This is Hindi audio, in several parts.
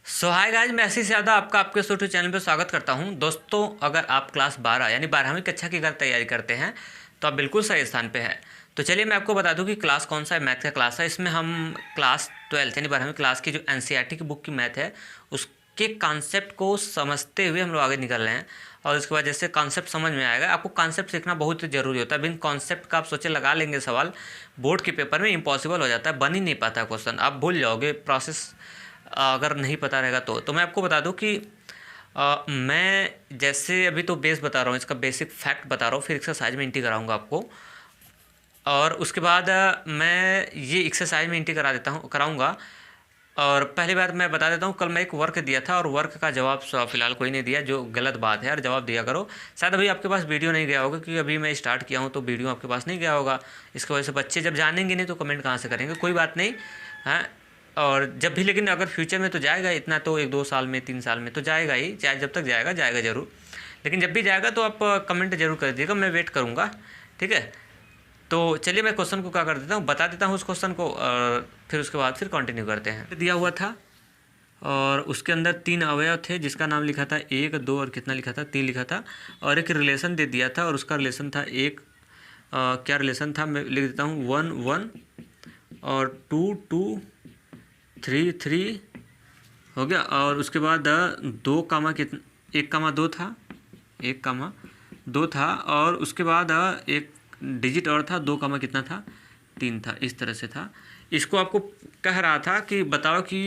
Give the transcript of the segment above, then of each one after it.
हाय गाइस, मैं आशीष यादव आपका आपके यूट्यूब चैनल पे स्वागत करता हूं। दोस्तों, अगर आप क्लास 12 यानी 12वीं कक्षा की अगर तैयारी करते हैं तो आप बिल्कुल सही स्थान पे हैं। तो चलिए मैं आपको बता दूं कि क्लास कौन सा है। मैथ का क्लास है। इसमें हम क्लास 12 यानी 12वीं क्लास की जो एनसीईआरटी की बुक की मैथ है उसके कॉन्सेप्ट को समझते हुए हम लोग आगे निकल रहे हैं। और उसके बाद जैसे कॉन्सेप्ट समझ में आएगा, आपको कॉन्सेप्ट सीखना बहुत ज़रूरी होता है। बिन कॉन्सेप्ट का आप सोचे लगा लेंगे सवाल, बोर्ड के पेपर में इम्पॉसिबल हो जाता है, बन ही नहीं पाता क्वेश्चन, आप भूल जाओगे प्रोसेस अगर नहीं पता रहेगा तो मैं आपको बता दूं कि मैं जैसे अभी तो बेस बता रहा हूँ, इसका बेसिक फैक्ट बता रहा हूँ, फिर एक्सरसाइज में एंट्री कराऊंगा आपको। और उसके बाद मैं ये एक्सरसाइज में एंट्री कराऊंगा। और पहली बात मैं बता देता हूँ, कल मैं एक वर्क दिया था और वर्क का जवाब फिलहाल कोई नहीं दिया, जो गलत बात है यार, जवाब दिया करो। शायद अभी आपके पास वीडियो नहीं गया होगा, क्योंकि अभी मैं स्टार्ट किया हूँ तो वीडियो आपके पास नहीं गया होगा। इसकी वजह से बच्चे जब जानेंगे नहीं तो कमेंट कहाँ से करेंगे। कोई बात नहीं है। और जब भी, लेकिन अगर फ्यूचर में तो जाएगा, इतना तो 1-2 साल में 3 साल में तो जाएगा ही, चाहे जब तक जाएगा जाएगा ज़रूर। लेकिन जब भी जाएगा तो आप कमेंट जरूर कर दीजिएगा, मैं वेट करूँगा। ठीक है, तो चलिए मैं क्वेश्चन को क्या कर देता हूँ, बता देता हूँ उस क्वेश्चन को, और फिर उसके बाद फिर कंटिन्यू करते हैं। दिया हुआ था और उसके अंदर 3 अवयव थे, जिसका नाम लिखा था 1, 2 और कितना लिखा था 3 लिखा था। और एक रिलेशन दे दिया था और उसका रिलेशन था क्या रिलेशन था, मैं लिख देता हूँ 1, 1 और 2, 2, 3, 3 हो गया। और उसके बाद 2 कामा कितना, 1 कामा 2 था, 1 कामा 2 था। और उसके बाद एक डिजिट और था, 2 कामा कितना था 3 था। इस तरह से था। इसको आपको कह रहा था कि बताओ कि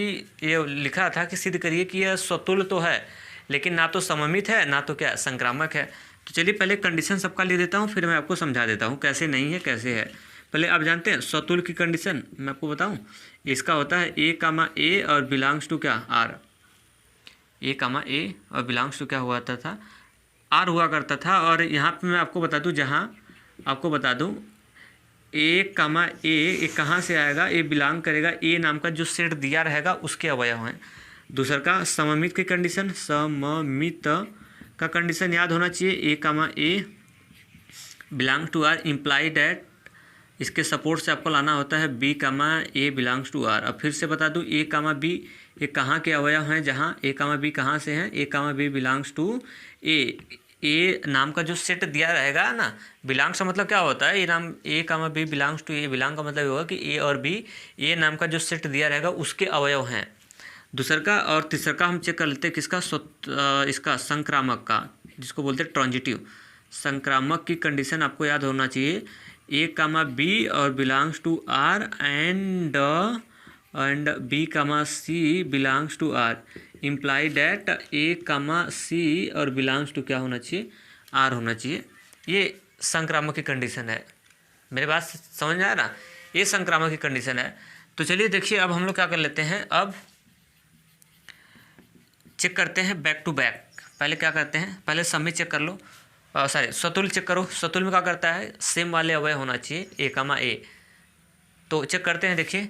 ये लिखा था कि सिद्ध करिए कि यह स्वतुल्य तो है, लेकिन ना तो सममित है ना तो क्या संक्रामक है। तो चलिए पहले कंडीशन सबका ले देता हूँ, फिर मैं आपको समझा देता हूँ कैसे नहीं है कैसे है। पहले आप जानते हैं स्वतुल्य की कंडीशन, मैं आपको बताऊँ। इसका होता है ए कामा ए और बिलोंग्स टू क्या आर। ए कामा ए और बिलोंग्स टू क्या हुआ था आर हुआ करता था। और यहाँ पे मैं आपको बता दूँ, जहाँ आपको बता दूँ ए कामा ए कहाँ से आएगा, ए बिलोंग करेगा ए नाम का जो सेट दिया रहेगा उसके अवयव हैं। दूसरा का सममित की कंडीशन, सममित का कंडीशन याद होना चाहिए। A comma A belong to R imply that, इसके सपोर्ट से आपको लाना होता है B comma A belongs to R. अब फिर से बता दूं, ए कामा बी ये कहाँ के अवयव हैं, जहाँ ए कामा बी कहाँ से हैं, ए कामा बी बिलोंग्स टू ए। ए नाम का जो सेट दिया रहेगा ना, बिलोंग्स का मतलब क्या होता है, ये नाम A comma B belongs to A, belong का मतलब होगा कि ए और बी, ए नाम का जो सेट दिया रहेगा उसके अवयव हैं। दूसरा का और तीसरा का हम चेक कर लेते हैं किसका, इसका संक्रामक का, जिसको बोलते हैं ट्रांजिटिव। संक्रामक की कंडीशन आपको याद होना चाहिए, ए कामा बी और belongs to R and B comma C belongs to R, imply that A comma C और बिलोंग्स टू क्या होना चाहिए, आर होना चाहिए। ये संक्रामक की कंडीशन है। मेरे बात समझ में आया ना, ये संक्रामक की कंडीशन है। तो चलिए देखिए, अब हम लोग क्या कर लेते हैं, अब चेक करते हैं बैक टू बैक। पहले क्या करते हैं, पहले समी चेक कर लो, सॉरी स्वतुल्य चेक करो। स्वतुल्य में क्या करता है, सेम वाले अवयव होना चाहिए ए कामा ए। तो चेक करते हैं, देखिए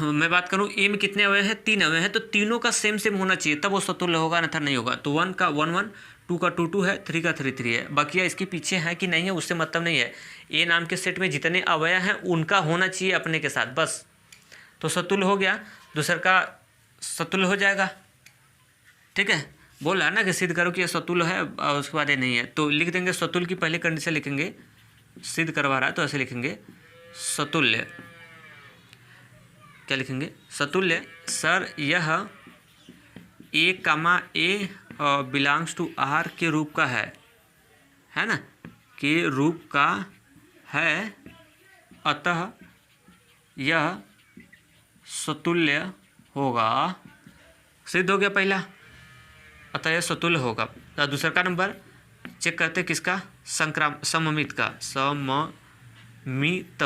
मैं बात करूं ए में कितने अवयव हैं, 3 अवयव हैं, तो तीनों का सेम सेम होना चाहिए तब वो स्वतुल्य होगा, अन्यथा नहीं होगा। तो 1 का 1 1, 2 का 2 2 है, 3 का 3 3 है। बाकी इसके पीछे है कि नहीं है उससे मतलब नहीं है, ए नाम के सेट में जितने अवयव हैं उनका होना चाहिए अपने के साथ बस, तो स्वतुल्य हो गया। दूसरा का स्वतुल्य हो जाएगा। ठीक है, बोल रहा है ना कि सिद्ध करो कि ये स्वतुल्य है, और उसके बाद ये नहीं है, तो लिख देंगे स्वतुल्य की पहले कंडीशन लिखेंगे, सिद्ध करवा रहा है तो ऐसे लिखेंगे स्वतुल्य। क्या लिखेंगे, स्वतुल्य सर यह ए comma A belongs to are के रूप का है ना, के रूप का है, अतः यह स्वतुल्य होगा। सिद्ध हो गया पहला, अतः यह स्वतुल्य होगा। दूसरा का नंबर चेक करते हैं किसका, सममित का, सममित।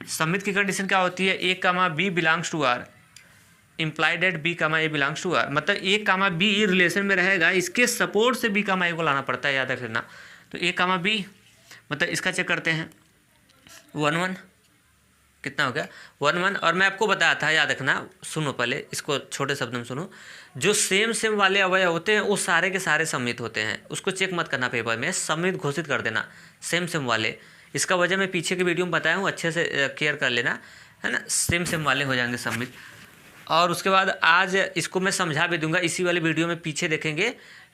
सममित की कंडीशन क्या होती है, A comma B belongs to R, implied that B comma A belongs to R, मतलब ए कामा बी रिलेशन में रहेगा, इसके सपोर्ट से बी कामा ए को लाना पड़ता है, याद रखना। तो ए कामा बी मतलब इसका चेक करते हैं 1 1 कितना हो गया 1 1। और मैं आपको बताया था, याद रखना, सुनो पहले इसको छोटे शब्द में सुनो, जो सेम सेम वाले अवयव होते हैं वो सारे के सारे सम्मित होते हैं, उसको चेक मत करना पेपर में, सम्मित घोषित कर देना सेम सेम वाले। इसका वजह मैं पीछे के वीडियो में बताया हूँ, अच्छे से केयर कर लेना, है ना, सेम सेम वाले हो जाएंगे सम्मित। और उसके बाद आज इसको मैं समझा भी दूंगा, इसी वाले वीडियो में पीछे देखेंगे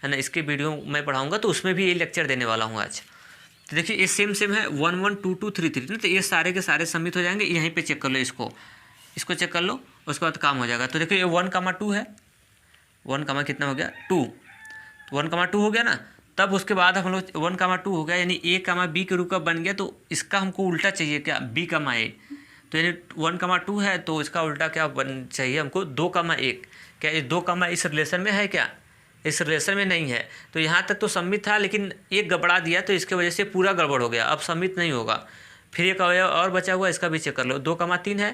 है ना, इसके वीडियो मैं पढ़ाऊँगा तो उसमें भी ये लेक्चर देने वाला हूँ आज। तो देखिए ये सेम है 1 1 2 2 3 3 ना, तो ये सारे के सारे सबमिट हो जाएंगे। यहीं पे चेक कर लो, इसको चेक कर लो, उसके बाद काम हो जाएगा। तो देखिए ये 1, 2 है, 1, कितना हो गया 2, 1, 2 हो गया ना। तब उसके बाद हम लोग 1, 2 हो गया, यानी A, B के रूप का बन गया। तो इसका हमको उल्टा चाहिए क्या, B, A। तो यानी 1, 2 है तो इसका उल्टा क्या बन चाहिए हमको 2, 1। क्या ये 2, इस रिलेशन में है क्या, इस रिलेशन में नहीं है। तो यहाँ तक तो सम्मित था, लेकिन एक गड़बड़ा दिया तो इसके वजह से पूरा गड़बड़ हो गया, अब सम्मित नहीं होगा। फिर एक अवयव और बचा हुआ, इसका भी चेक कर लो। 2, 3 है,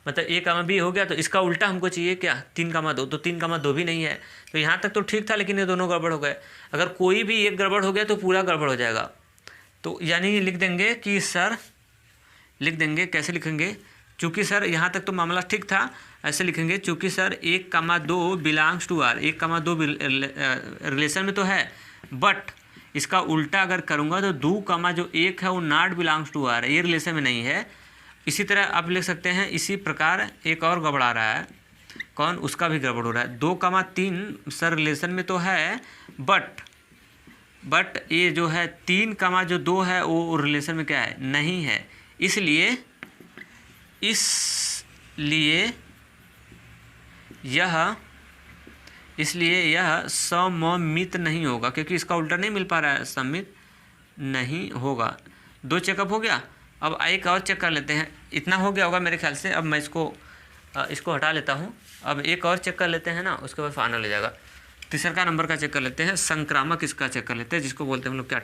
मतलब A, B हो गया। तो इसका उल्टा हमको चाहिए क्या 3, 2। तो 3, 2 भी नहीं है। तो यहाँ तक तो ठीक था, लेकिन ये दोनों गड़बड़ हो गए। अगर कोई भी एक गड़बड़ हो गया तो पूरा गड़बड़ हो जाएगा। तो यानी लिख देंगे कि सर, लिख देंगे कैसे लिखेंगे, चूँकि सर यहाँ तक तो मामला ठीक था, ऐसे लिखेंगे चूँकि sir 1, 2 belongs to R, 1, 2 relation में तो है, बट इसका उल्टा अगर करूँगा तो 2, जो 1 है वो नॉट बिलोंग्स टू आर, ये रिलेशन में नहीं है। इसी तरह आप लिख सकते हैं, इसी प्रकार एक और गड़बड़ा रहा है, कौन, उसका भी गड़बड़ हो रहा है। 2, 3 सर रिलेशन में तो है, बट ये जो है 3, 2 है वो रिलेशन में क्या है, नहीं है। इसलिए यह सममित नहीं होगा, क्योंकि इसका उल्टा नहीं मिल पा रहा है, सममित नहीं होगा। 2 चेकअप हो गया। अब एक और चेक कर लेते हैं, इतना हो गया होगा मेरे ख्याल से। अब मैं इसको हटा लेता हूँ। अब एक और चेक कर लेते हैं ना, उसके बाद फाइनल हो जाएगा। तीसरा नंबर का चेक कर लेते हैं, संक्रामक इसका चेक कर लेते हैं, जिसको बोलते हैं हम लोग क्या,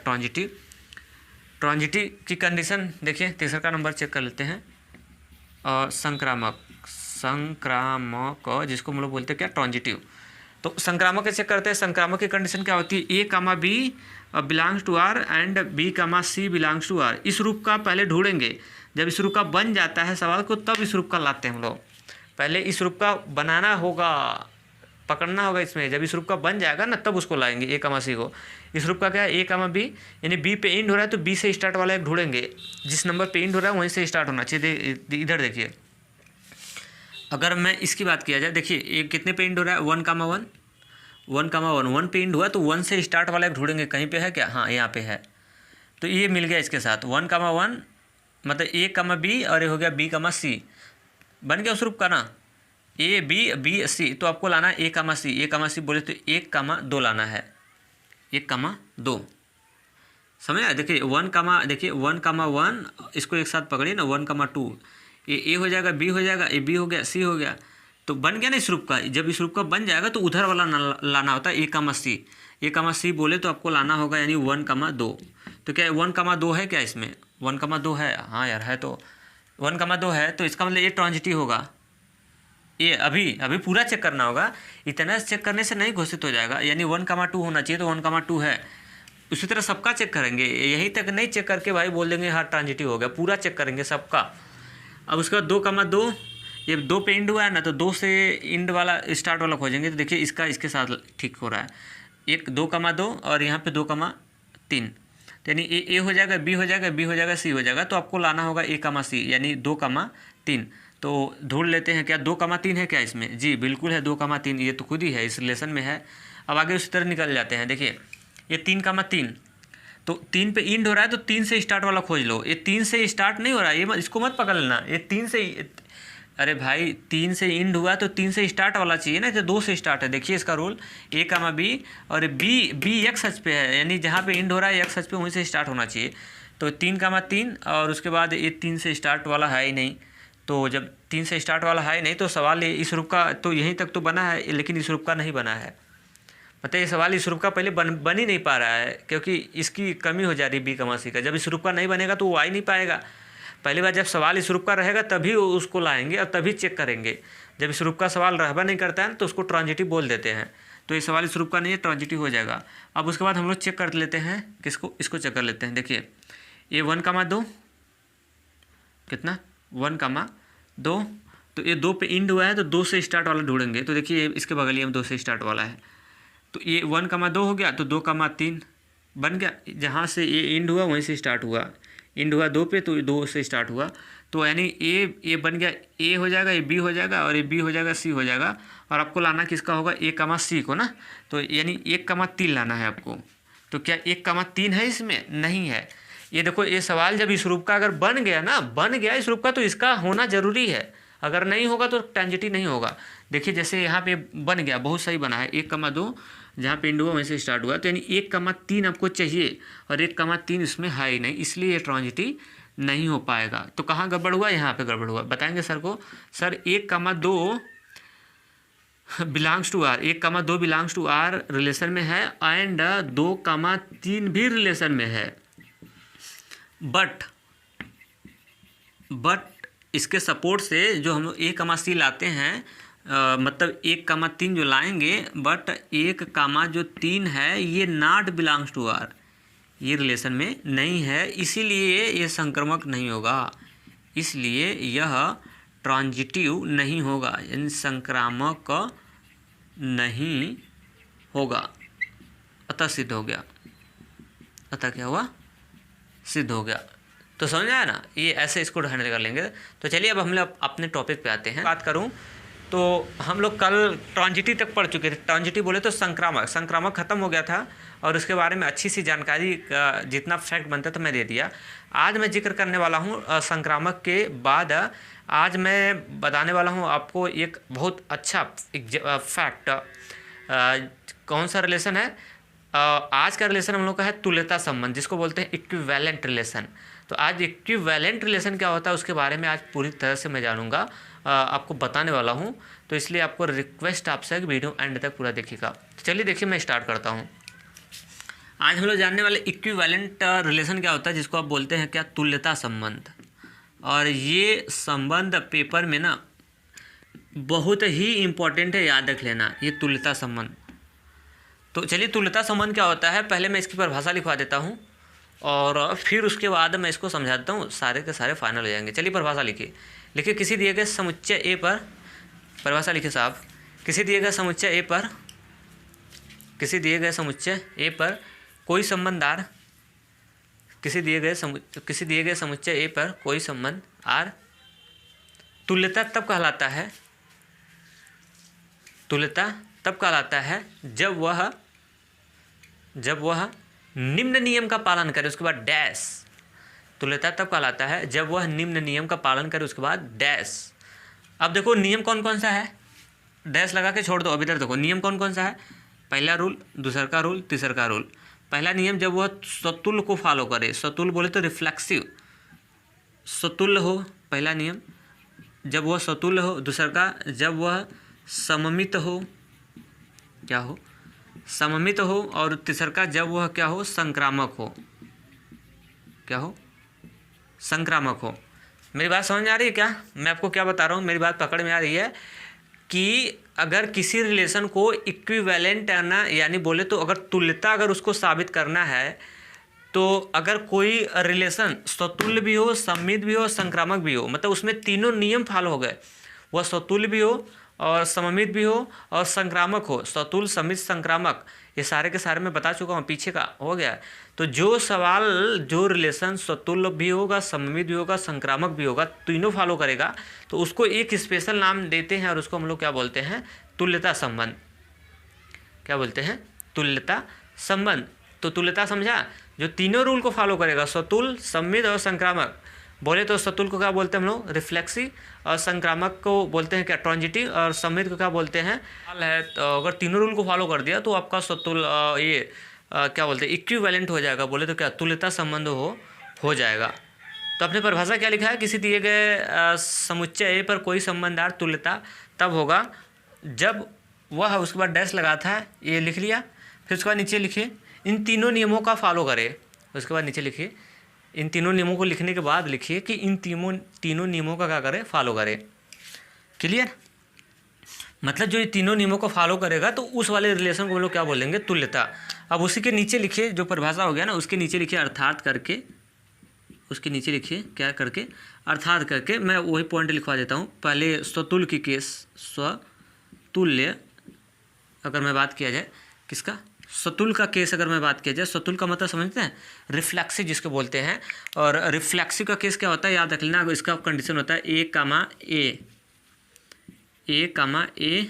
ट्रांजिटिव की कंडीशन। देखिए तीसरा नंबर चेक कर लेते हैं, संक्रामक जिसको हम लोग बोलते हैं क्या, ट्रांजिटिव। तो संक्रामक चेक करते हैं। संक्रामक की कंडीशन क्या होती है, A, B belongs to R and B, C belongs to R. इस रूप का पहले ढूंढेंगे, जब इस रूप का बन जाता है सवाल को, तब इस रूप का लाते हैं हम लोग। पहले इस रूप का बनाना होगा, पकड़ना होगा इसमें। जब इस रूप का बन जाएगा ना, तब उसको लाएंगे A, C को। इस रूप का क्या है, A, B, यानी B पे इंड हो रहा है तो B से स्टार्ट वाला एक ढूंढेंगे। जिस नंबर पे इंड हो रहा है वहीं से स्टार्ट होना चाहिए। इधर देखिए, अगर मैं इसकी बात किया जाए, देखिए ये कितने पे इंड हो रहा है, 1, 1 पे इंड हुआ तो 1 से स्टार्ट वाला एक ढूंढेंगे। कहीं पे है क्या, हाँ यहाँ पे है। तो ये मिल गया इसके साथ 1, मतलब A, B और ये हो गया B, C। बन गया उस रूप का ना, A, B, C। तो आपको लाना है A, C बोले तो 1, 2 लाना है, 1, 2 समझ आया। देखिए 1, इसको एक साथ पकड़िए ना, 1, 2 ये A हो जाएगा, B हो जाएगा, B हो गया, C हो गया। तो बन गया ना इस रूप का। जब इस रूप का बन जाएगा तो उधर वाला लाना होता है A, C बोले तो आपको लाना होगा, यानी 1, 2। तो क्या 1, 2 है क्या इसमें, 1, 2 है, हाँ यार है। तो 1, 2 है तो इसका मतलब ये ट्रांजिटिव होगा। ये अभी पूरा चेक करना होगा, इतना चेक करने से नहीं घोषित हो जाएगा। यानी 1, 2 होना चाहिए, तो 1, 2 है। उसी तरह सबका चेक करेंगे, यहीं तक नहीं चेक करके भाई बोल देंगे हाँ ट्रांजिटिव हो गया, पूरा चेक करेंगे सबका। अब उसके बाद 2, 2 ये 2 पे इंड हुआ है ना, तो 2 से इंड वाला स्टार्ट वाला खोजेंगे। तो देखिए इसका इसके साथ ठीक हो रहा है, 2, और यहाँ पे 2, 3। तो यानी ए हो जाएगा, B हो जाएगा, B हो जाएगा, C हो जाएगा। तो आपको लाना होगा A, C, यानी 2, 3। तो ढूंढ लेते हैं क्या 2, 3 है क्या इसमें, जी बिल्कुल है 2, 3। ये तो खुद ही है, इस रिलेशन में है। अब आगे उसी तरह निकल जाते हैं। देखिए ये 3, तो 3 पे इंड हो रहा है तो 3 से स्टार्ट वाला खोज लो। ये 3 से स्टार्ट नहीं हो रहा है, ये इसको मत पकड़ लेना। ये 3 से, अरे भाई 3 से इंड हुआ तो 3 से स्टार्ट वाला चाहिए ना, तो 2 से स्टार्ट है। देखिए इसका रूल, A, B और B एक्स अक्ष पे है, यानी जहाँ पे इंड हो रहा है एक्स अक्ष पे वहीं से स्टार्ट होना चाहिए। तो 3, और उसके बाद ये 3 से स्टार्ट वाला है ही नहीं। तो जब 3 से स्टार्ट वाला है ही नहीं तो सवाल इस रूप का तो यहीं तक तो बना है, लेकिन इस रूप का नहीं बना है। मतलब ये सवाल इस रूप का पहले बन ही नहीं पा रहा है, क्योंकि इसकी कमी हो जा रही B, C का। जब इस रूप का नहीं बनेगा तो वो आ ही नहीं पाएगा। पहली बार जब सवाल इस रूप का रहेगा तभी उसको लाएंगे और तभी चेक करेंगे। जब इस रूप का सवाल रहबा नहीं करता है तो उसको ट्रांजिटिव बोल देते हैं। तो ये सवाल इस रूप का नहीं है, ट्रांजिटिव हो जाएगा। अब उसके बाद हम लोग चेक कर लेते हैं किसको, इसको चेक कर लेते हैं। देखिए ये 1, 2 कितना 1, 2। तो ये 2 पे इंड हुआ है तो 2 से स्टार्ट वाला ढूंढेंगे। तो देखिए इसके बगल में 2 से स्टार्ट वाला है। तो ये 1, 2 हो गया, तो 2, 3 बन गया। जहाँ से ये इंड हुआ वहीं से स्टार्ट हुआ, इंड हुआ 2 पे तो 2 से स्टार्ट हुआ। तो यानी ए बन गया, ए हो जाएगा, ये बी हो जाएगा, और ये बी हो जाएगा, सी हो जाएगा, और आपको लाना किसका होगा, ए कमा सी को ना। तो यानी 1,3 लाना है आपको। तो क्या 1,3 है इसमें? नहीं है। ये देखो, ये सवाल जब इस रूप का अगर बन गया ना, बन गया इस रूप का, तो इसका होना जरूरी है। अगर नहीं होगा तो ट्रांजिटिव नहीं होगा। देखिए जैसे यहाँ पे बन गया, बहुत सही बना है, 1,2 जहाँ पे एंड हुआ वहीं से स्टार्ट हुआ, तो यानी 1,3 आपको चाहिए, और 1,3 इसमें है ही नहीं, इसलिए ये ट्रांजिटिव नहीं हो पाएगा। तो कहाँ गड़बड़ हुआ? यहाँ पे गड़बड़ हुआ। बताएंगे सर को, sir 1,2 belongs to R, 1,2 belongs to R relation में है, एंड 2,3 भी रिलेशन में है, बट इसके सपोर्ट से जो हम लोग A, C लाते हैं, मतलब 1,3 जो लाएंगे, बट 1,3 है ये नॉट बिलोंग्स टू आर, ये रिलेशन में नहीं है, इसीलिए ये संक्रामक नहीं होगा, इसलिए यह ट्रांजिटिव नहीं होगा, यानी संक्रामक नहीं होगा। अतः सिद्ध हो गया। अतः क्या हुआ? सिद्ध हो गया। तो समझ आया ना, ये ऐसे इसको हैंडल कर लेंगे। तो चलिए अब हम लोग अपने टॉपिक पे आते हैं। बात करूं तो हम लोग कल ट्रांजिटिव तक पढ़ चुके थे। ट्रांजिटिव बोले तो संक्रामक खत्म हो गया था, और उसके बारे में अच्छी सी जानकारी जितना फैक्ट बनता था मैं दे दिया। आज मैं जिक्र करने वाला हूँ संक्रामक के बाद, आज मैं बताने वाला हूँ आपको एक बहुत अच्छा फैक्ट। कौन सा रिलेशन है? आज का रिलेशन हम लोग का है तुल्यता संबंध, जिसको बोलते हैं इक्विवेलेंट रिलेशन। तो आज इक्विवेलेंट रिलेशन क्या होता है उसके बारे में आज पूरी तरह से मैं जानूंगा, आपको बताने वाला हूं। तो इसलिए आपको रिक्वेस्ट आपसे कि वीडियो एंड तक पूरा देखिएगा। तो चलिए देखिए, मैं स्टार्ट करता हूं। आज हम लोग जानने वाले इक्विवेलेंट रिलेशन क्या होता है, जिसको आप बोलते हैं क्या, तुल्यता संबंध। और ये संबंध पेपर में ना बहुत ही इम्पोर्टेंट है, याद रख लेना ये तुल्यता संबंध। तो चलिए, तुल्यता संबंध क्या होता है, पहले मैं इसकी परिभाषा लिखवा देता हूँ, और फिर उसके बाद मैं इसको समझा देता हूँ, सारे के सारे फाइनल हो जाएंगे। चलिए परिभाषा लिखिए। किसी दिए गए समुच्चय ए पर, परिभाषा लिखिए साहब, किसी दिए गए समुच्चय ए पर, किसी दिए गए समुच्चय ए पर कोई संबंध आर, किसी दिए गए समुच्चय ए पर कोई संबंध आर तुल्यता तब कहलाता है, तुल्यता तब कहलाता है जब वह निम्न नियम का पालन करे, उसके बाद डैश। तुल्यता तब कहलाता है जब वह निम्न नियम का पालन करे, उसके बाद डैश। अब देखो नियम कौन कौन सा है, डैश लगा के छोड़ दो। अब इधर देखो नियम कौन कौन सा है, पहला रूल, दूसरा का रूल, तीसरा का रूल। पहला नियम, जब वह स्वतुल्य को फॉलो करे, स्वतुल्य बोले तो रिफ्लेक्सिव, स्वतुल्य हो, पहला नियम जब वह स्वतुल्य हो। दूसरा का, जब वह सममित हो, क्या हो, सममित हो। और तीसरा का, जब वह क्या हो, संक्रामक हो, क्या हो, संक्रामक हो। मेरी बात समझ में आ रही है क्या? मैं आपको क्या बता रहा हूँ, मेरी बात पकड़ में आ रही है कि अगर किसी रिलेशन को इक्विवेलेंट करना, यानी बोले तो अगर तुल्यता अगर उसको साबित करना है, तो अगर कोई रिलेशन स्वतुल्य भी हो, सममित भी हो, संक्रामक भी हो, मतलब उसमें तीनों नियम फॉलो हो गए, वह स्वतुल्य भी हो और सममित भी हो और संक्रामक हो, स्वतुल्य, सममित, संक्रामक, ये सारे के सारे मैं बता चुका हूँ, पीछे का हो गया। तो जो सवाल, जो रिलेशन स्वतुल्य भी होगा, सममित भी होगा, संक्रामक भी होगा, तीनों फॉलो करेगा, तो उसको एक स्पेशल नाम देते हैं, और उसको हम लोग क्या बोलते हैं, तुल्यता संबंध। क्या बोलते हैं? तुल्यता संबंध। तो तुल्यता समझा, जो तीनों रूल को फॉलो करेगा, स्वतुल्य, सममित और संक्रामक। बोले तो स्वतुल्य को क्या बोलते हैं हम लोग, रिफ्लेक्सिव, और संक्रामक को बोलते हैं क्या, ट्रांजिटिव, और सममित को क्या बोलते हैं, है। तो अगर तीनों रूल को फॉलो कर दिया तो आपका स्वतुल्य ये क्या बोलते हैं, इक्विवेलेंट हो जाएगा, बोले तो क्या, तुल्यता संबंध हो जाएगा। तो अपने परिभाषा क्या लिखा है, किसी दिए गए समुच्चय ए पर कोई संबंध आर तुल्यता तब होगा जब वह, उसके बाद डैश लगा था, ये लिख लिया। फिर उसके बाद नीचे लिखिए, इन तीनों नियमों का फॉलो करे। उसके बाद नीचे लिखिए, इन तीनों नियमों को लिखने के बाद लिखिए कि इन तीनों नियमों का क्या करे, फॉलो करे। क्लियर? मतलब जो ये तीनों नियमों को फॉलो करेगा तो उस वाले रिलेशन को हम लोग क्या बोलेंगे, तुल्यता। अब उसी के नीचे लिखिए, जो परिभाषा हो गया ना, उसके नीचे लिखिए अर्थात करके, उसके नीचे लिखिए क्या करके, अर्थात करके। मैं वही पॉइंट लिखवा देता हूँ। पहले स्वतुल्य की केस, स्वतुल्य अगर मैं बात किया जाए, किसका, सतुल का केस अगर मैं बात किया जाए, सतुल का मतलब समझते हैं, रिफ्लेक्सिव जिसको बोलते हैं। और रिफ्लेक्सिव का केस क्या होता है, याद रख लेना, इसका कंडीशन होता है ए कामा ए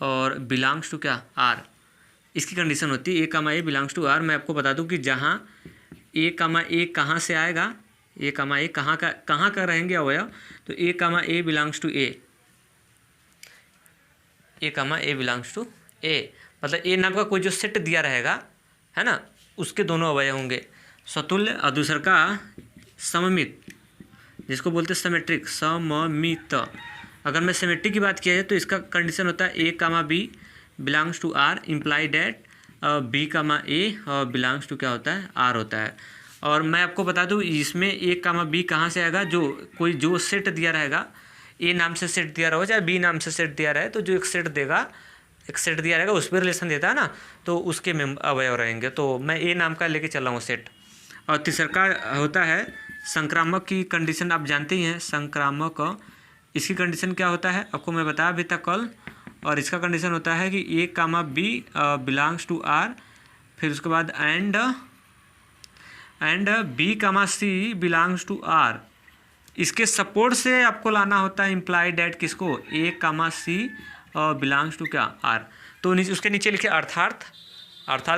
और बिलोंग्स टू क्या, आर। इसकी कंडीशन होती है ए बिलोंग्स टू आर। मैं आपको बता दूं कि जहाँ ए कहाँ से आएगा, ए कहाँ का रहेंगे अवयव, तो A belongs to A belongs to A, मतलब ए नाम का कोई जो सेट दिया रहेगा, है ना, उसके दोनों अवयव होंगे सतुल्य। और दूसरा का सममित, जिसको बोलते हैं सिमेट्रिक, सममित। अगर मैं सिमेट्रिक की बात किया जाए तो इसका कंडीशन होता है A B belongs to R, imply that B A और बिलोंग्स टू क्या होता है, आर होता है। और मैं आपको बता दूं इसमें ए बी कहाँ से आएगा, जो सेट दिया रहेगा, ए नाम से सेट दिया रहो चाहे बी नाम से सेट दिया रहे, तो जो एक सेट दिया रहेगा उस पर रिलेशन देता है ना, तो उसके अवयव रहेंगे। तो मैं ए नाम का लेके चल रहा हूँ सेट। और तीसरा का होता है संक्रामक की कंडीशन, आप जानते ही हैं संक्रामक। इसकी कंडीशन क्या होता है आपको मैं बताया अभी तक कल। और इसका कंडीशन होता है कि A B belongs to R, फिर उसके बाद and B C belongs to R. इसके सपोर्ट से आपको लाना होता है इम्प्लाई डैट किसको, ए सी बिलोंग्स टू क्या, आर। तो उसके नीचे लिखे अर्थार्थ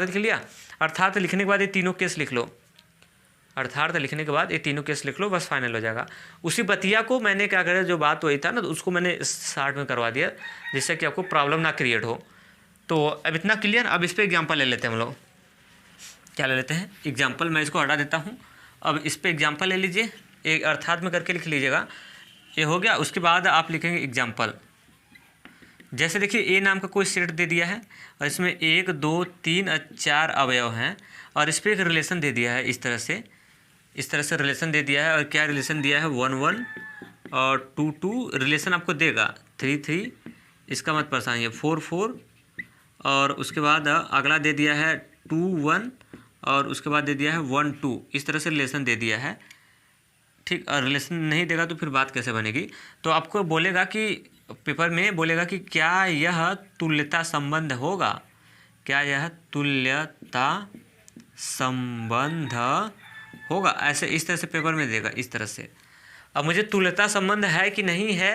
लिख लिया। अर्थार्थ लिखने के बाद ये तीनों केस लिख लो, अर्थार्थ लिखने के बाद ये तीनों केस लिख लो, बस फाइनल हो जाएगा। उसी बतिया को मैंने क्या करा, जो बात वही था ना, तो उसको मैंने शार्ट में करवा दिया, जिससे कि आपको प्रॉब्लम ना क्रिएट हो। तो अब इतना क्लियर। अब इस पर एग्जाम्पल ले लेते हैं हम लोग। क्या ले लेते हैं, एग्जाम्पल। मैं इसको हटा देता हूँ। अब इस पर एग्जाम्पल ले लीजिए, एक अर्थात में करके लिख लीजिएगा। ये हो गया। उसके बाद आप लिखेंगे एग्जाम्पल। जैसे देखिए ए नाम का कोई सेट दे दिया है और इसमें 1 2 3 और 4 अवयव हैं, और इस पर एक रिलेशन दे दिया है, इस तरह से रिलेशन दे दिया है। और क्या रिलेशन दिया है, 1 1 और 2 2 रिलेशन आपको देगा, 3 3, इसका मत परेशानी है, 4 4, और उसके बाद अगला दे दिया है 2 1, और उसके बाद दे दिया है 1 2। इस तरह से रिलेशन दे दिया है, ठीक। और रिलेशन नहीं देगा तो फिर बात कैसे बनेगी। तो आपको बोलेगा कि पेपर में बोलेगा कि क्या यह तुल्यता संबंध होगा, क्या यह तुल्यता संबंध होगा, ऐसे इस तरह से पेपर में देगा, इस तरह से। अब मुझे तुल्यता संबंध है कि नहीं है,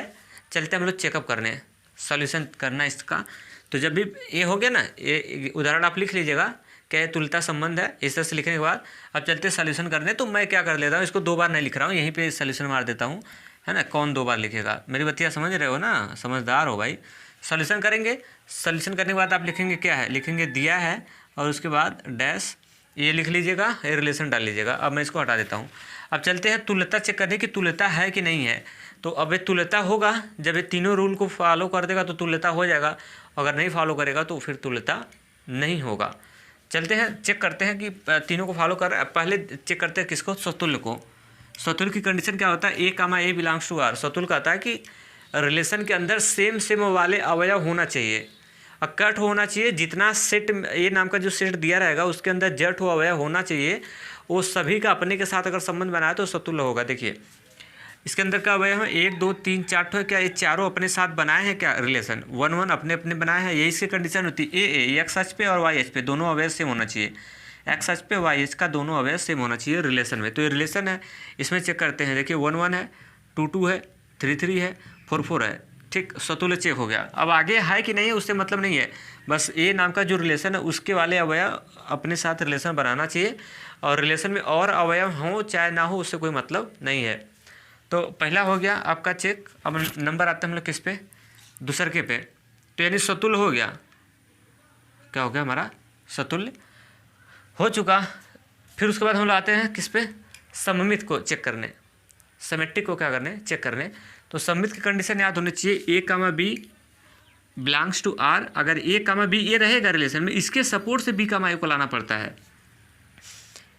चलते हम लोग चेकअप करने, सॉल्यूशन करना इसका। तो जब भी ये हो गया ना, ये उदाहरण आप लिख लीजिएगा, क्या ये तुल्यता संबंध है, इस तरह से लिखने के बाद अब चलते सॉल्यूशन करने। तो मैं क्या कर लेता हूँ, इसको 2 बार नहीं लिख रहा हूँ, यहीं पे सॉल्यूशन मार देता हूँ, है ना। कौन 2 बार लिखेगा, मेरी बतिया समझ रहे हो ना, समझदार हो भाई। सॉल्यूशन करेंगे, सॉल्यूशन करने के बाद आप लिखेंगे क्या है, लिखेंगे दिया है, और उसके बाद डैश ये लिख लीजिएगा, ये रिलेशन डाल लीजिएगा। अब मैं इसको हटा देता हूँ। अब चलते हैं तुल्यता चेक करने की, तुल्यता है कि नहीं है। तो अब ये तुल्यता होगा, जब ये तीनों रूल को फॉलो कर देगा तो तुल्यता हो जाएगा, अगर नहीं फॉलो करेगा तो फिर तुल्यता नहीं होगा। चलते हैं चेक करते हैं कि तीनों को फॉलो कर रहे हैं। पहले चेक करते हैं किसको, सतुल्य को। सतुल्य की कंडीशन क्या होता है, ए बिलोंग्स टू आर। सतुल्य कहता है कि रिलेशन के अंदर सेम वाले अवयव होना चाहिए, और कट होना चाहिए। जितना सेट ए नाम का जो सेट दिया रहेगा उसके अंदर जट हो अवयव होना चाहिए, वो सभी का अपने के साथ अगर संबंध बनाए तो सतुल्य होगा। देखिए इसके अंदर का अवयव है 1 2 3 4 ठो, क्या ये चारों अपने साथ बनाए हैं क्या रिलेशन, 1 1 अपने अपने बनाए हैं, यही इसकी कंडीशन होती है। ए एक्स एच पे और वाई एच पे दोनों अवयव सेम होना चाहिए, एक्स एच पे वाई एच का दोनों अवयव सेम होना चाहिए रिलेशन में। तो ये रिलेशन है, इसमें चेक करते हैं। देखिए 1 1 है, 2 2 है, 3 3 है, 4 4 है, ठीक। सतुल्य चेक हो गया। अब आगे है कि नहीं है उससे मतलब नहीं है, बस ए नाम का जो रिलेशन है उसके वाले अवयव अपने साथ रिलेशन बनाना चाहिए, और रिलेशन में और अवयव हों चाहे ना हो उससे कोई मतलब नहीं है। तो पहला हो गया आपका चेक। अब नंबर आते हैं हम लोग किस पे, दूसरे पे। तो यानी सतुल्य हो गया, क्या हो गया हमारा, सतुल्य हो चुका। फिर उसके बाद हम लोग आते हैं किस पे, सममित को चेक करने, सिमेट्रिक को क्या करने, चेक करने। तो सममित की कंडीशन याद होनी चाहिए, A B belongs to R. अगर ए बी ये रहेगा रिलेशन में, इसके सपोर्ट से बी ए को लाना पड़ता है,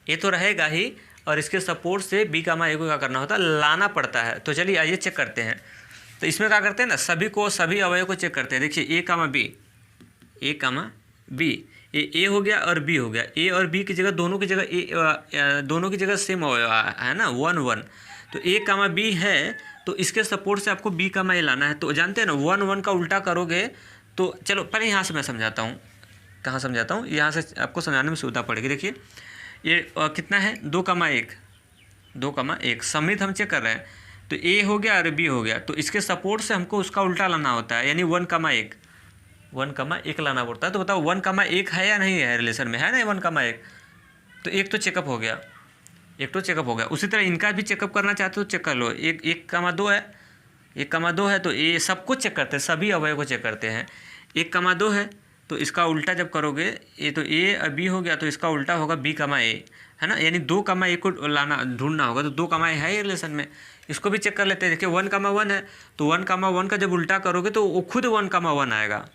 ये तो रहेगा ही, और इसके सपोर्ट से बी ए को क्या करना होता है, लाना पड़ता है। तो चलिए आइए चेक करते हैं। तो इसमें क्या करते हैं ना, सभी अवयव को चेक करते हैं। देखिए ए बी, ए हो गया और बी हो गया, ए और बी की जगह दोनों की जगह सेम अवयव है ना, 1 1। तो ए बी है, तो इसके सपोर्ट से आपको बी ए लाना है। तो जानते हैं ना 1 1 का उल्टा करोगे तो, चलो पहले यहाँ से मैं समझाता हूँ कहाँ समझाता हूँ, यहाँ से आपको समझाने में सुविधा पड़ेगी। देखिए ये कितना है 2,1, 2,1 समित हम चेक कर रहे हैं, तो ए हो गया और बी हो गया, तो इसके सपोर्ट से हमको उसका उल्टा लाना होता है, यानी 1,1, 1,1 लाना पड़ता है। तो बताओ 1,1 है या नहीं है रिलेशन में, है ना 1,1, तो एक तो चेकअप हो गया, एक तो चेकअप हो गया। उसी तरह इनका भी चेकअप करना चाहते हो तो चेक कर लो, 1,2 है, 1,2 है, तो ये सबको चेक करते हैं, सभी अवयव को चेक करते हैं। 1,2 है तो इसका उल्टा जब करोगे, ये तो ए और बी हो गया, तो इसका उल्टा होगा B,A, है ना, यानी 2,A को लाना ढूंढना होगा, तो 2,A है ये रिलेशन में। इसको भी चेक कर लेते हैं। देखिए 1,1 है, तो 1,1 का जब उल्टा करोगे तो वो खुद 1,1 आएगा।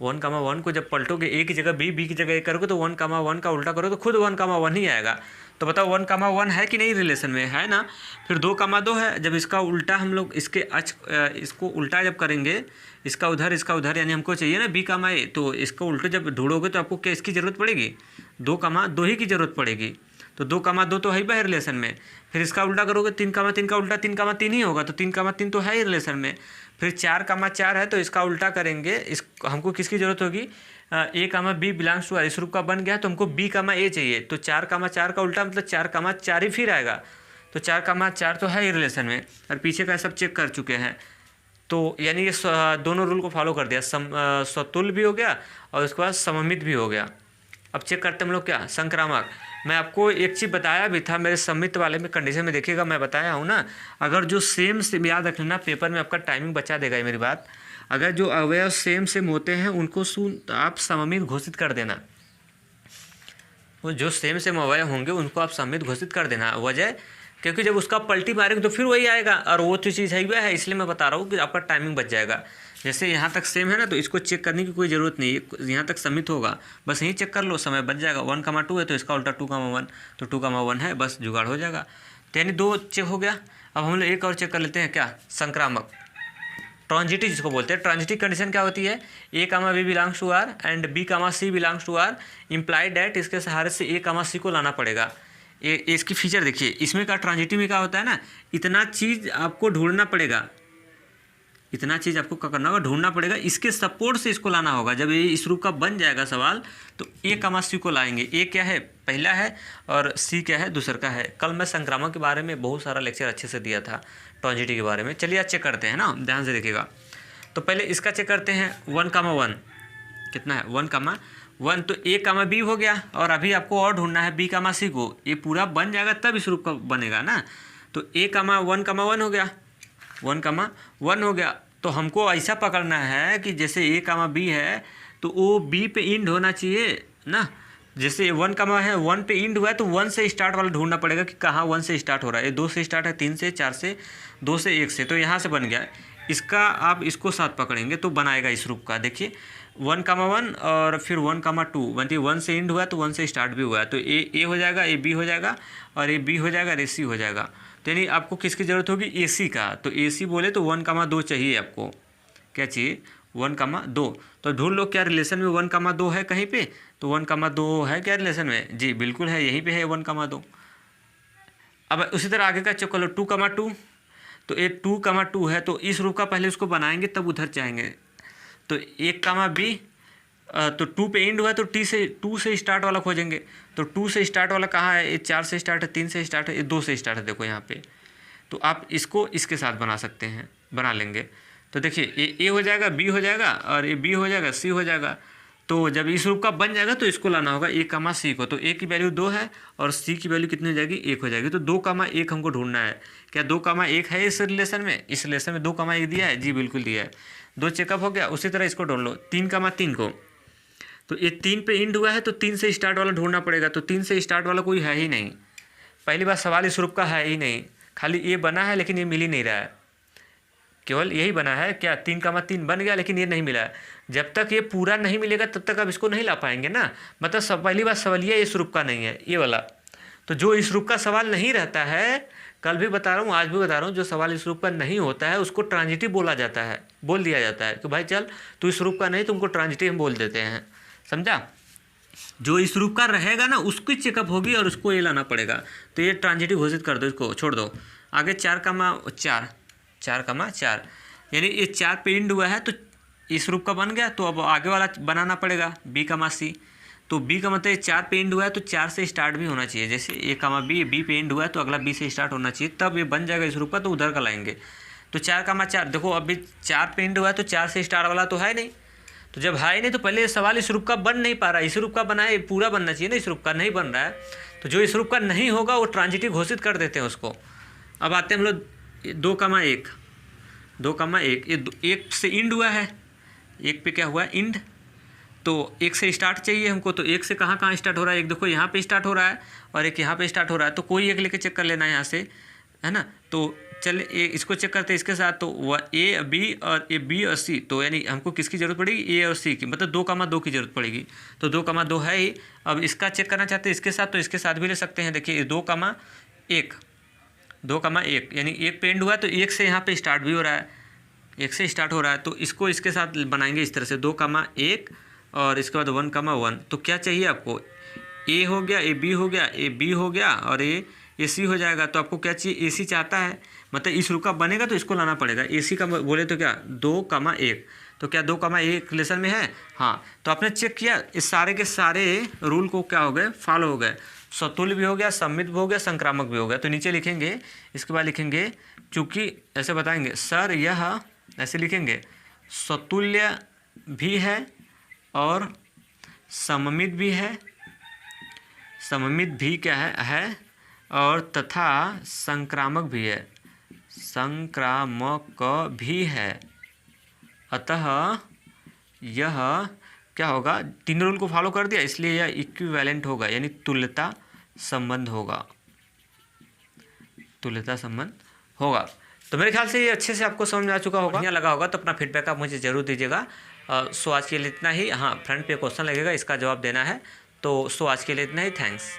1,1 को जब पलटोगे, ए की जगह बी, बी की जगह ए करोगे, तो 1,1 का उल्टा करोगे तो खुद 1,1 ही आएगा। तो बताओ 1,1 है कि नहीं रिलेशन में, है ना। फिर 2,2 है, जब इसका उल्टा हम लोग इसके इसको उल्टा जब करेंगे, इसका उधर इसका उधर, यानी हमको चाहिए ना B,A, तो इसको उल्टे जब ढूंढोगे तो आपको क्या इसकी ज़रूरत पड़ेगी, 2,2 ही की ज़रूरत पड़ेगी। तो 2,2 तो है ही है रिलेशन में। फिर इसका उल्टा करोगे 3,3 का उल्टा 3,3 ही होगा, तो 3,3 तो है ही रिलेशन में। फिर 4,4 है, तो इसका उल्टा करेंगे, इस हमको किसकी ज़रूरत होगी, A,B बिलोंग्स टू आर, इस रूप का बन गया तो हमको B,A चाहिए, तो 4,4 का उल्टा मतलब 4,4 ही फिर आएगा, तो 4,4 तो है ही रिलेशन में। और पीछे का सब चेक कर चुके हैं, तो यानी ये दोनों रूल को फॉलो कर दिया, स्वतुल्य भी हो गया और उसके बाद सममित भी हो गया। अब चेक करते हम लोग क्या, संक्रामक। मैं आपको एक चीज़ बताया भी था मेरे सममित वाले में कंडीशन में, देखिएगा मैं बताया हूँ ना, अगर जो सेम याद रख लेना, पेपर में आपका टाइमिंग बचा देगा ये मेरी बात। अगर जो अवयव सेम होते हैं उनको आप सममित घोषित कर देना, वो जो सेम अवयव होंगे उनको आप सममित घोषित कर देना। वजह क्योंकि जब उसका पलटी मारेंगे तो फिर वही आएगा, और वो तो चीज़ है, इसलिए मैं बता रहा हूँ कि आपका टाइमिंग बच जाएगा। जैसे यहाँ तक सेम है ना, तो इसको चेक करने की कोई ज़रूरत नहीं है, यहाँ तक समित होगा, बस यहीं चेक कर लो, समय बच जाएगा। 1,2 है तो इसका उल्टा 2,1, तो 2,1 है, बस जुगाड़ हो जाएगा। तो यानी 2 चेक हो गया। अब हम लोग एक और चेक कर लेते हैं, क्या, संक्रामक, ट्रांजिटिव जिसको बोलते हैं। ट्रांजिटिव कंडीशन क्या होती है, A,B belongs to R and B,C belongs to R, implied that इसके सहारे से A,C को लाना पड़ेगा। ये इसकी फीचर देखिए, इसमें का ट्रांजिटिव में क्या होता है ना, इतना चीज़ आपको ढूंढना पड़ेगा, इतना चीज़ आपको क्या करना होगा, ढूंढना पड़ेगा, इसके सपोर्ट से इसको लाना होगा। जब ये इस रूप का बन जाएगा सवाल, तो A,C को लाएंगे। A क्या है, पहला है, और C क्या है, दूसरा का है। कल मैं संक्रामक के बारे में बहुत सारा लेक्चर अच्छे से दिया था, ट्रांजिटिव के बारे में। चलिए आज चेक करते हैं ना, ध्यान से देखिएगा। तो पहले इसका चेक करते हैं, 1,1 कितना है, 1,1, तो A,B हो गया, और अभी आपको और ढूंढना है B,C को। ये पूरा बन जाएगा तब इस रूप का बनेगा ना, तो A,1,1 हो गया, 1,1 हो गया। तो हमको ऐसा पकड़ना है कि जैसे A,B है तो वो B पे इंड होना चाहिए ना। जैसे 1, 1 पे इंड हुआ है तो 1 से स्टार्ट वाला ढूंढना पड़ेगा कि कहाँ 1 से स्टार्ट हो रहा है। ये 2 से स्टार्ट है, 3 से, 4 से, 2 से, 1 से, तो यहाँ से बन गया। इसका आप इसको साथ पकड़ेंगे तो बनाएगा इस रूप का। देखिए 1,1 और फिर 1,2, मतलब 1 से इंड हुआ तो 1 से स्टार्ट भी हुआ है, तो ए हो जाएगा, ए बी हो जाएगा, और ए बी हो जाएगा, और ए सी हो जाएगा। तो यानी आपको किसकी ज़रूरत होगी, ए सी का। तो ए सी बोले तो 1,2 चाहिए आपको, क्या चाहिए, 1,2। तो ढूंढ लो क्या रिलेशन में 1,2 है कहीं पे, तो 1,2 है क्या रिलेशन में, जी बिल्कुल है, यहीं पे है 1,2। अब उसी तरह आगे का चेक कर लो, 2,2, तो ये 2,2 है, तो इस रूप का पहले उसको बनाएंगे तब उधर जाएंगे। तो 1,B, तो 2 पे एंड हुआ तो 2 से स्टार्ट वाला खोजेंगे। तो 2 से स्टार्ट वाला कहाँ है, ये 4 से स्टार्ट है, 3 से स्टार्ट है, ये 2 से स्टार्ट है, देखो यहाँ पे। तो आप इसको इसके साथ बना सकते हैं, बना लेंगे। तो देखिए ए हो जाएगा, बी हो जाएगा, और ये बी हो जाएगा, सी हो जाएगा। तो जब इस रूप का बन जाएगा तो इसको लाना होगा A,C को। तो A की वैल्यू 2 है और C की वैल्यू कितनी हो जाएगी, 1 हो जाएगी। तो 2,1 हमको ढूंढना है। क्या 2,1 है इस रिलेशन में, इस रिलेशन में 2,1 दिया है, जी बिल्कुल दिया है। 2 चेकअप हो गया। उसी तरह इसको ढूंढ लो, 3,3 को। तो ये 3 पे इंड हुआ है तो 3 से स्टार्ट वाला ढूंढना पड़ेगा। तो 3 से स्टार्ट वाला कोई है ही नहीं। पहली बात सवाल इस रूप का है ही नहीं, खाली ये बना है लेकिन ये मिल ही नहीं रहा है, केवल यही बना है। क्या 3,3 बन गया लेकिन ये नहीं मिला है। जब तक ये पूरा नहीं मिलेगा तब तक आप इसको नहीं ला पाएंगे ना। मतलब पहली बात सवालिया इस रूप का नहीं है ये वाला। तो जो इस रूप का सवाल नहीं रहता है, कल भी बता रहा हूँ आज भी बता रहा हूँ, जो सवाल इस रूप का नहीं होता है उसको ट्रांजिटिव बोला जाता है, बोल दिया जाता है कि भाई चल तू इस रूप का नहीं, तुमको ट्रांजिटिव बोल देते हैं, समझा। जो इस रूप का रहेगा ना उसकी चेकअप होगी और उसको ये लाना पड़ेगा। तो ये ट्रांजिटिव घोषित कर दो, इसको छोड़ दो। आगे 4,4 यानी ये 4 पे इंड हुआ है तो इस रूप का बन गया, तो अब आगे वाला बनाना पड़ेगा b कमा c। तो b का मतलब 4 पे एंड हुआ है तो 4 से स्टार्ट भी होना चाहिए। जैसे a कमा b पे एंड हुआ है तो अगला b से स्टार्ट होना चाहिए, तब ये बन जाएगा इस रूप का। तो उधर का लाएंगे तो 4 कमा 4, देखो अभी 4 पे एंड हुआ है तो 4 से स्टार्ट वाला तो है नहीं। तो जब है नहीं तो पहले सवाल इस रूप का बन नहीं पा रहा है, इस रूप का बना है, पूरा बनना चाहिए ना, इस रूप का नहीं बन रहा है। तो जो इस रूप का नहीं होगा वो ट्रांजिटिव घोषित कर देते हैं उसको। अब आते हैं हम लोग 2 कमा 1, 2 कमा 1, ये 1 से इंड हुआ है, 1 पे क्या हुआ है इंड, तो 1 से स्टार्ट चाहिए हमको। तो 1 से कहाँ कहाँ स्टार्ट हो रहा है, एक देखो यहाँ पे स्टार्ट हो रहा है और एक यहाँ पे स्टार्ट हो रहा है, तो कोई एक लेके चेक कर लेना है यहाँ से, है ना। तो चलिए इसको चेक करते हैं इसके साथ। तो वह ए बी और ए बी और सी, तो यानी हमको किसकी ज़रूरत पड़ेगी, ए और सी की, मतलब 2 कमा 2 की ज़रूरत पड़ेगी। तो 2 कमा 2 है ही। अब इसका चेक करना चाहते हैं इसके साथ, तो इसके साथ भी ले सकते हैं। देखिए 2 कमा 1, 2 कमा 1 यानी 1 पे एंड हुआ है तो 1 से यहाँ पे स्टार्ट भी हो रहा है, 1 से स्टार्ट हो रहा है। तो इसको इसके साथ बनाएंगे इस तरह से, 2 कमा 1 और इसके बाद 1 कमा 1। तो क्या चाहिए आपको, ए हो गया, ए बी हो गया, ए बी हो गया और ए सी हो जाएगा। तो आपको क्या चाहिए, ए सी चाहता है, मतलब इस रूप का बनेगा तो इसको लाना पड़ेगा। ए सी का बोले तो क्या 2 कमा 1, तो क्या 2 कमा 1 रिलेशन में है, हाँ। तो आपने चेक किया इस सारे के सारे रूल को क्या हो गए, फॉलो हो गए। सतुल्य भी हो गया, सम्मित भी हो गया, संक्रामक भी हो गया। तो नीचे लिखेंगे, इसके बाद लिखेंगे, चूँकि ऐसे बताएंगे सर यह, ऐसे लिखेंगे सतुल्य भी है और सममित भी है, सममित भी क्या है और तथा संक्रामक भी है, संक्रामक भी है। अतः यह क्या होगा, 3 रूल को फॉलो कर दिया, इसलिए यह इक्विवेलेंट होगा, यानी तुल्यता संबंध होगा, तुल्यता संबंध होगा। तो मेरे ख्याल से ये अच्छे से आपको समझ में आ चुका होगा, बढ़िया लगा होगा। तो अपना फीडबैक आप मुझे ज़रूर दीजिएगा। सो आज के लिए इतना ही। हाँ, फ्रंट पे क्वेश्चन लगेगा, इसका जवाब देना है। तो सो आज के लिए इतना ही, थैंक्स।